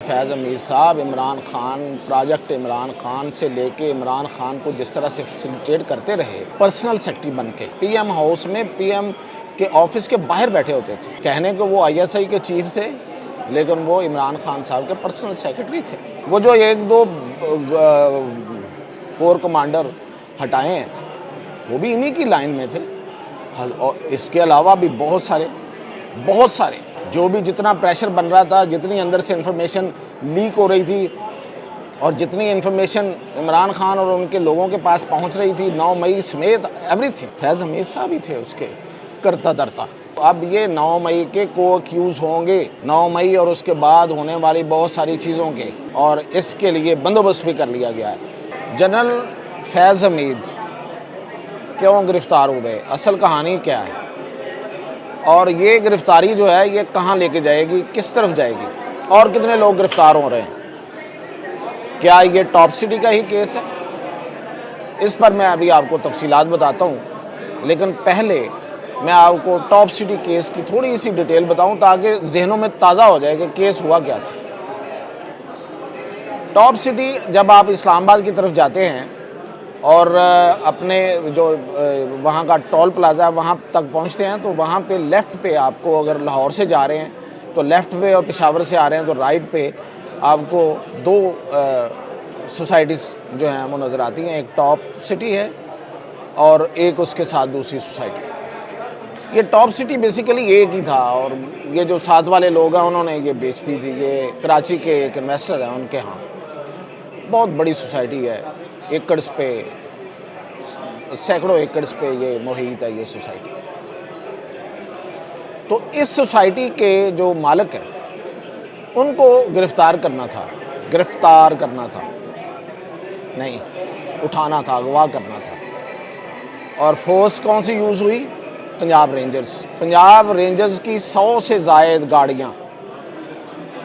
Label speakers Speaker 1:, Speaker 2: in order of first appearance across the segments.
Speaker 1: फैज़ हमीद साहब इमरान खान, प्रोजेक्ट इमरान खान से लेके इमरान खान को जिस तरह से फैसिलिटेट करते रहे, पर्सनल सेक्रेटरी बन के पीएम हाउस में पीएम के ऑफिस के बाहर बैठे होते थे। कहने को वो आईएसआई के चीफ थे, लेकिन वो इमरान खान साहब के पर्सनल सेक्रेटरी थे। वो जो एक दो कोर कमांडर हटाए हैं, वो भी इन्हीं की लाइन में थे। और इसके अलावा भी बहुत सारे जो भी जितना प्रेशर बन रहा था, जितनी अंदर से इंफॉर्मेशन लीक हो रही थी और जितनी इंफॉर्मेशन इमरान खान और उनके लोगों के पास पहुंच रही थी, 9 मई समेत एवरीथिंग, फैज़ हमीद साहब ही थे उसके करता धरता। अब ये 9 मई के को अक्यूज़ होंगे, 9 मई और उसके बाद होने वाली बहुत सारी चीज़ों के, और इसके लिए बंदोबस्त भी कर लिया गया है। जनरल फैज़ हमीद क्यों गिरफ़्तार हुए, असल कहानी क्या है, और ये गिरफ़्तारी जो है ये कहाँ लेके जाएगी, किस तरफ जाएगी, और कितने लोग गिरफ़्तार हो रहे हैं। क्या ये टॉप सिटी का ही केस है? इस पर मैं अभी आपको तफसीलात बताता हूँ, लेकिन पहले मैं आपको टॉप सिटी केस की थोड़ी सी डिटेल बताऊँ ताकि जहनों में ताज़ा हो जाए कि केस हुआ क्या था। टॉप सिटी, जब आप इस्लामाबाद की तरफ जाते हैं और अपने जो वहाँ का टोल प्लाज़ा वहाँ तक पहुँचते हैं, तो वहाँ पे लेफ़्ट पे आपको, अगर लाहौर से जा रहे हैं तो लेफ़्ट पे, और पेशावर से आ रहे हैं तो राइट पे आपको दो सोसाइटीज़ जो हैं वो नज़र आती हैं। एक टॉप सिटी है और एक उसके साथ दूसरी सोसाइटी। ये टॉप सिटी बेसिकली एक ही था, और ये जो साथ वाले लोग हैं उन्होंने ये बेच दी थी। ये कराची के एक इन्वेस्टर हैं, उनके यहाँ बहुत बड़ी सोसाइटी है, एकड़्स पे, सैकड़ों एकड़्स पे ये मुहित है ये सोसाइटी। तो इस सोसाइटी के जो मालिक हैं उनको गिरफ़्तार करना था, नहीं, उठाना था, अगवा करना था। और फोर्स कौन सी यूज़ हुई? पंजाब रेंजर्स की 100 से ज़ायद गाड़ियाँ,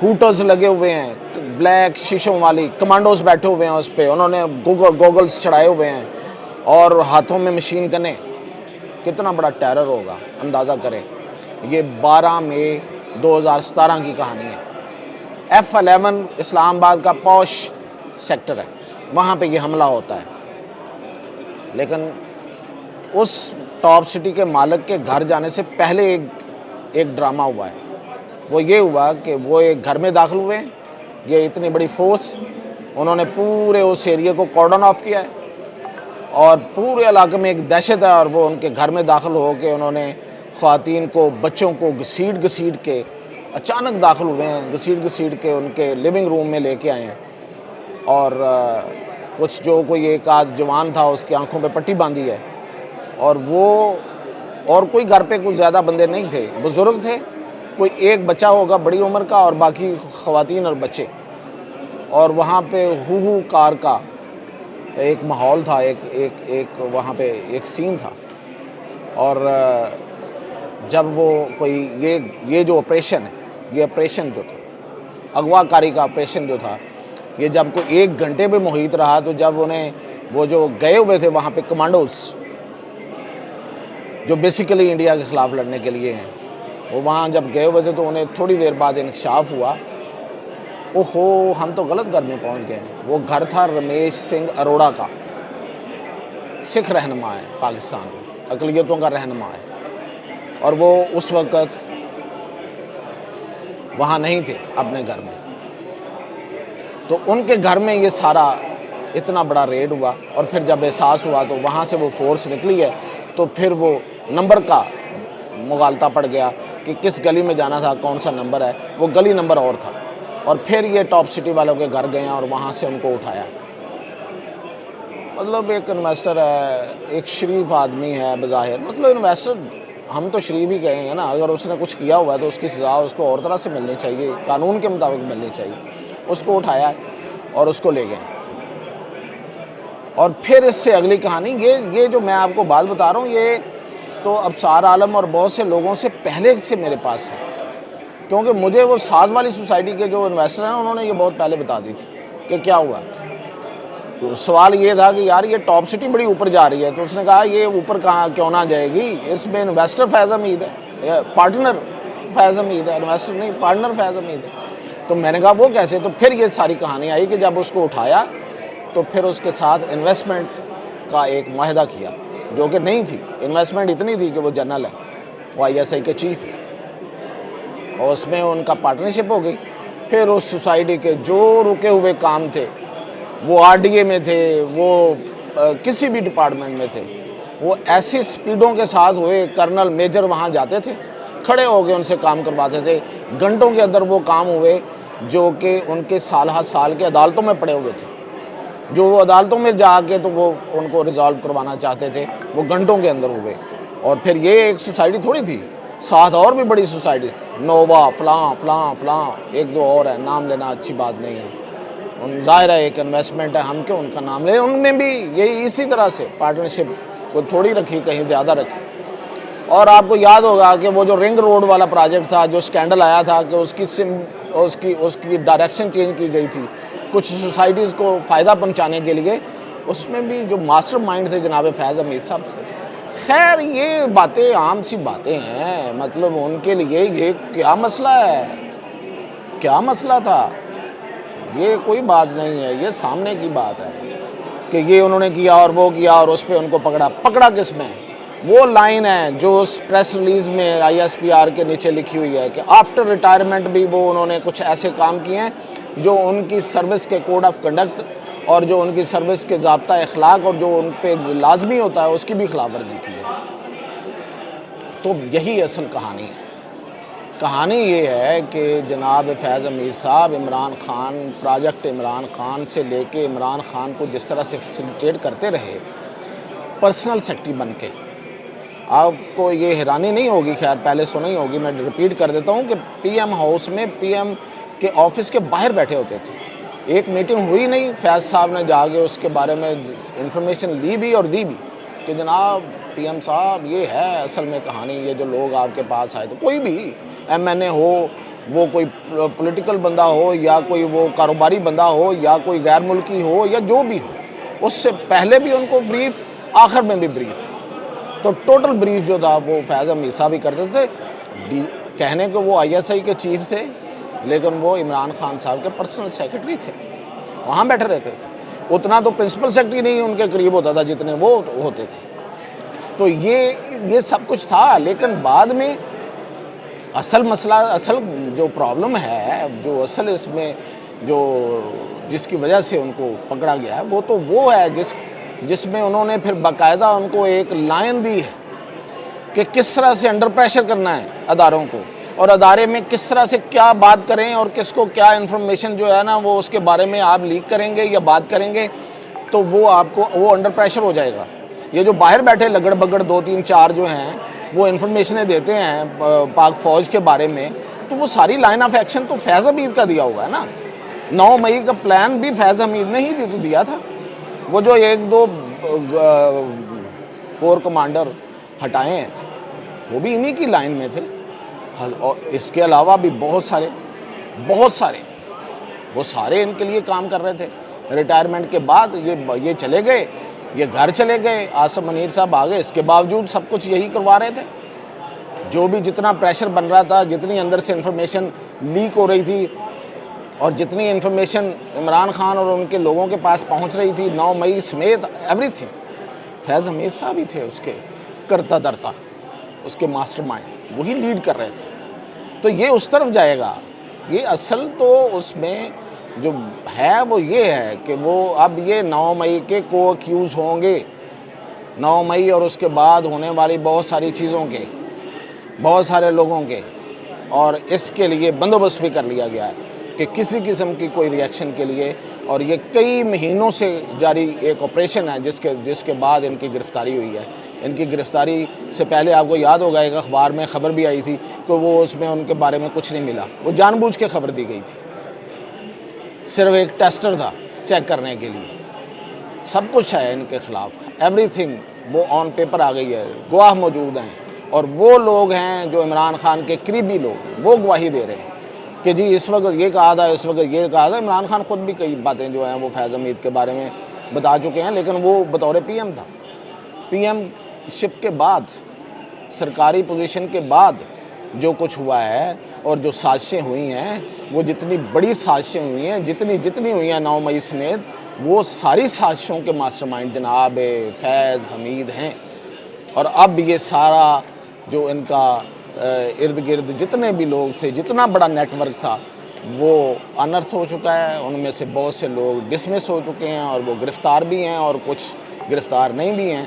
Speaker 1: हूटर्स लगे हुए हैं, ब्लैक शीशों वाली, कमांडोज बैठे हुए हैं उस पर, उन्होंने गॉगल्स चढ़ाए हुए हैं और हाथों में मशीन गनें। कितना बड़ा टेरर होगा, अंदाज़ा करें। ये 12 मई 2017 की कहानी है। F11 इस्लामाबाद का पॉश सेक्टर है, वहाँ पे ये हमला होता है। लेकिन उस टॉप सिटी के मालिक के घर जाने से पहले एक ड्रामा हुआ है। वो ये हुआ कि वो एक घर में दाखिल हुए, ये इतनी बड़ी फोर्स, उन्होंने पूरे उस एरिया को कॉर्डन ऑफ किया है और पूरे इलाके में एक दहशत है। और वो उनके घर में दाखिल हो के उन्होंने ख़वातीन को, बच्चों को घसीट के अचानक दाखिल हुए हैं, घसीट के उनके लिविंग रूम में लेके आए हैं। और कुछ जो कोई एक आध जवान था उसकी आंखों पे पट्टी बांधी है, और वो, और कोई घर पे कुछ ज़्यादा बंदे नहीं थे, बुज़ुर्ग थे, कोई एक बच्चा होगा बड़ी उम्र का और बाकी ख़वातीन और बच्चे। और वहाँ पे हू कार का एक माहौल था, एक वहाँ पे एक सीन था। और जब वो कोई ये जो ऑपरेशन है, ये ऑपरेशन जो था, अगवाकारी का ऑपरेशन जो था, ये जब कोई 1 घंटे पे मुहित रहा, तो जब उन्हें वो जो गए हुए थे वहाँ पे कमांडोज, जो बेसिकली इंडिया के ख़िलाफ़ लड़ने के लिए हैं, वो वहाँ जब गए हुए थे तो उन्हें थोड़ी देर बाद इंकशाफ हुआ, ओहो हम तो गलत घर में पहुँच गए। वो घर था रमेश सिंह अरोड़ा का, सिख रहनुमा है, पाकिस्तान अक़लियतों का रहनुमा है, और वो उस वक़्त वहाँ नहीं थे अपने घर में। तो उनके घर में ये सारा इतना बड़ा रेड हुआ, और फिर जब एहसास हुआ तो वहाँ से वो फोर्स निकली है, तो फिर वो नंबर का मुगालता पड़ गया कि किस गली में जाना था, कौन सा नंबर है, वो गली नंबर और था। और फिर ये टॉप सिटी वालों के घर गए और वहाँ से उनको उठाया। मतलब एक इन्वेस्टर है, एक शरीफ आदमी है बज़ाहिर, मतलब इन्वेस्टर, हम तो शरीफ ही गए हैं ना। अगर उसने कुछ किया हुआ है तो उसकी सज़ा उसको और तरह से मिलनी चाहिए, कानून के मुताबिक मिलनी चाहिए। उसको उठाया और उसको ले गए। और फिर इससे अगली कहानी, ये जो मैं आपको बात बता रहा हूँ, ये तो अबसार आलम और बहुत से लोगों से पहले से मेरे पास है, क्योंकि मुझे वो साथ वाली सोसाइटी के जो इन्वेस्टर हैं उन्होंने ये बहुत पहले बता दी थी कि क्या हुआ। तो सवाल ये था कि यार ये टॉप सिटी बड़ी ऊपर जा रही है, तो उसने कहा ये ऊपर कहाँ क्यों ना जाएगी, इसमें इन्वेस्टर फैज़ हमीद है, पार्टनर फैज़ हमीद है, इन्वेस्टर नहीं, पार्टनर फैज़ हमीद है। तो मैंने कहा वो कैसे, तो फिर ये सारी कहानी आई कि जब उसको उठाया तो फिर उसके साथ इन्वेस्टमेंट का एक माहिदा किया, जो कि नहीं थी। इन्वेस्टमेंट इतनी थी कि वो जनरल है, वो ISI के चीफ है, और उसमें उनका पार्टनरशिप हो गई। फिर उस सोसाइटी के जो रुके हुए काम थे, वो RDA में थे, वो किसी भी डिपार्टमेंट में थे, वो ऐसी स्पीडों के साथ हुए। कर्नल मेजर वहाँ जाते थे, खड़े हो गए उनसे काम करवाते थे। घंटों के अंदर वो काम हुए जो कि उनके साल हर साल के अदालतों में पड़े हुए थे। जो वो अदालतों में जाके तो वो उनको रिजॉल्व करवाना चाहते थे, वो घंटों के अंदर हुए। और फिर ये एक सोसाइटी थोड़ी थी, साथ और भी बड़ी सोसाइटीज़ थी, नोवा, फलां फलां फलां, एक दो और है, नाम लेना अच्छी बात नहीं है। उन ज़ाहिर है एक इन्वेस्टमेंट है, हम क्यों उनका नाम लें। उनमें भी यही इसी तरह से पार्टनरशिप को थोड़ी रखी, कहीं ज़्यादा रखी। और आपको याद होगा कि वो जो रिंग रोड वाला प्रोजेक्ट था, जो स्कैंडल आया था कि उसकी डायरेक्शन चेंज की गई थी कुछ सोसाइटीज़ को फ़ायदा पहुंचाने के लिए, उसमें भी जो मास्टर माइंड थे जनाब फैज़ हमीद साहब थे। खैर ये बातें आम सी बातें हैं, मतलब उनके लिए ये क्या मसला है, क्या मसला था, ये कोई बात नहीं है, ये सामने की बात है कि ये उन्होंने किया और वो किया और उस पर उनको पकड़ा किस में। वो लाइन है जो उस प्रेस रिलीज़ में ISPR के नीचे लिखी हुई है कि आफ्टर रिटायरमेंट भी वो उन्होंने कुछ ऐसे काम किए हैं जो उनकी सर्विस के कोड ऑफ कंडक्ट और जो उनकी सर्विस के ज़ाब्ता अखलाक और जो उन पर लाजमी होता है उसकी भी खिलाफ वर्जी की है। तो यही असल कहानी है। कहानी ये है कि जनाब फैज़ हमीद साहब इमरान खान, प्रोजेक्ट इमरान खान से लेके इमरान खान को जिस तरह से फैसिलिटेट करते रहे पर्सनल सेक्रेटरी बन के, आपको ये हैरानी नहीं होगी, खैर पहले सुना ही होगी, मैं रिपीट कर देता हूँ कि PM हाउस में PM के ऑफिस के बाहर बैठे होते थे। एक मीटिंग हुई नहीं, फैज़ साहब ने जाके उसके बारे में इंफॉर्मेशन ली भी और दी भी कि जनाब PM साहब ये है असल में कहानी, ये जो लोग आपके पास आए थे, कोई भी MNA हो, वो कोई पॉलिटिकल बंदा हो या कोई वो कारोबारी बंदा हो या कोई गैर मुल्की हो या जो भी हो, उससे पहले भी उनको ब्रीफ, आखिर में भी ब्रीफ। तो टोटल ब्रीफ जो था वो फैज़ हमीद साहब ही करते थे। कहने को वो ISI के चीफ थे, लेकिन वो इमरान खान साहब के पर्सनल सेक्रेटरी थे, वहाँ बैठे रहते थे। उतना तो प्रिंसिपल सेक्रेटरी नहीं उनके करीब होता था जितने वो होते थे। तो ये सब कुछ था, लेकिन बाद में असल मसला, असल जो प्रॉब्लम है, जो असल इसमें जो जिसकी वजह से उनको पकड़ा गया है, वो तो वो है जिसमें उन्होंने फिर बाकायदा उनको एक लाइन दी है कि किस तरह से अंडर प्रेशर करना है अदारों को, और अदारे में किस तरह से क्या बात करें और किसको क्या इन्फॉर्मेशन जो है ना वो उसके बारे में आप लीक करेंगे या बात करेंगे तो वो आपको वो अंडर प्रेशर हो जाएगा। ये जो बाहर बैठे लगड़ बगड़ 2 3 4 जो हैं वो इन्फॉर्मेशनें देते हैं पाक फ़ौज के बारे में, तो वो सारी लाइन ऑफ एक्शन तो फैज़ हमीद का दिया हुआ है ना। 9 मई का प्लान भी फैज़ हमीद ने ही दिया था। वो जो 1-2 कोर कमांडर हटाए हैं वो भी इन्हीं की लाइन में थे, और इसके अलावा भी बहुत सारे वो सारे इनके लिए काम कर रहे थे। रिटायरमेंट के बाद ये चले गए, ये घर चले गए, आसिम मुनीर साहब आ गए, इसके बावजूद सब कुछ यही करवा रहे थे। जो भी जितना प्रेशर बन रहा था, जितनी अंदर से इंफॉर्मेशन लीक हो रही थी और जितनी इन्फॉर्मेशन इमरान खान और उनके लोगों के पास पहुंच रही थी 9 मई समेत एवरीथिंग, फैज़ हमीद साहब ही थे उसके करता धरता, उसके मास्टरमाइंड, वही लीड कर रहे थे। तो ये उस तरफ जाएगा। ये असल तो उसमें जो है वो ये है कि वो अब ये 9 मई के को अक्यूज़ होंगे, 9 मई और उसके बाद होने वाली बहुत सारी चीज़ों के, बहुत सारे लोगों के, और इसके लिए बंदोबस्त भी कर लिया गया है कि किसी किस्म की कोई रिएक्शन के लिए। और ये कई महीनों से जारी एक ऑपरेशन है जिसके बाद इनकी गिरफ़्तारी हुई है। इनकी गिरफ़्तारी से पहले आपको याद होगा एक अखबार में ख़बर भी आई थी कि वो उसमें उनके बारे में कुछ नहीं मिला, वो जानबूझ के खबर दी गई थी, सिर्फ एक टेस्टर था चेक करने के लिए। सब कुछ है इनके ख़िलाफ़, एवरीथिंग वो ऑन पेपर आ गई है, गवाह मौजूद हैं, और वो लोग हैं जो इमरान खान के करीबी लोग हैं, वो गवाही दे रहे हैं कि जी इस वक्त ये कहा था, इस वक्त ये कहा था। इमरान खान ख़ुद भी कई बातें जो हैं वो फैज़ हमीद के बारे में बता चुके हैं, लेकिन वो बतौर PM था। PM शिप के बाद, सरकारी पोजीशन के बाद जो कुछ हुआ है और जो साजिशें हुई हैं, वो जितनी बड़ी साजिशें हुई हैं, जितनी जितनी हुई हैं 9 मई समेत, वो सारी साजिशों के मास्टरमाइंड जनाब फैज़ हमीद हैं। और अब ये सारा जो इनका इर्द गिर्द जितने भी लोग थे, जितना बड़ा नेटवर्क था, वो अनर्थ हो चुका है। उनमें से बहुत से लोग डिसमिस हो चुके हैं और वो गिरफ़्तार भी हैं और कुछ गिरफ़्तार नहीं भी हैं,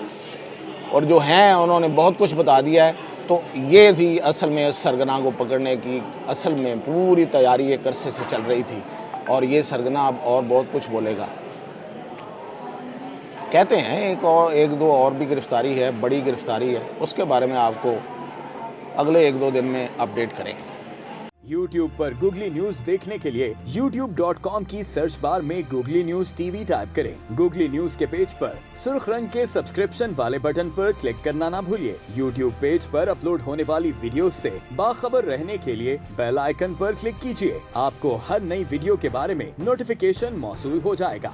Speaker 1: और जो हैं उन्होंने बहुत कुछ बता दिया है। तो ये थी असल में सरगना को पकड़ने की असल में पूरी तैयारी एक अरसे से चल रही थी, और ये सरगना अब और बहुत कुछ बोलेगा। कहते हैं एक दो और भी गिरफ़्तारी है, बड़ी गिरफ़्तारी है, उसके बारे में आपको अगले 1-2 दिन में अपडेट करेंगे।
Speaker 2: YouTube पर गूगली न्यूज देखने के लिए youtube.com की सर्च बार में गूगली न्यूज टीवी टाइप करें। गूगली न्यूज के पेज पर सुर्ख रंग के सब्सक्रिप्शन वाले बटन पर क्लिक करना ना भूलिए। YouTube पेज पर अपलोड होने वाली वीडियोस से बाखबर रहने के लिए बेल आइकन पर क्लिक कीजिए। आपको हर नई वीडियो के बारे में नोटिफिकेशन मौसूल हो जाएगा।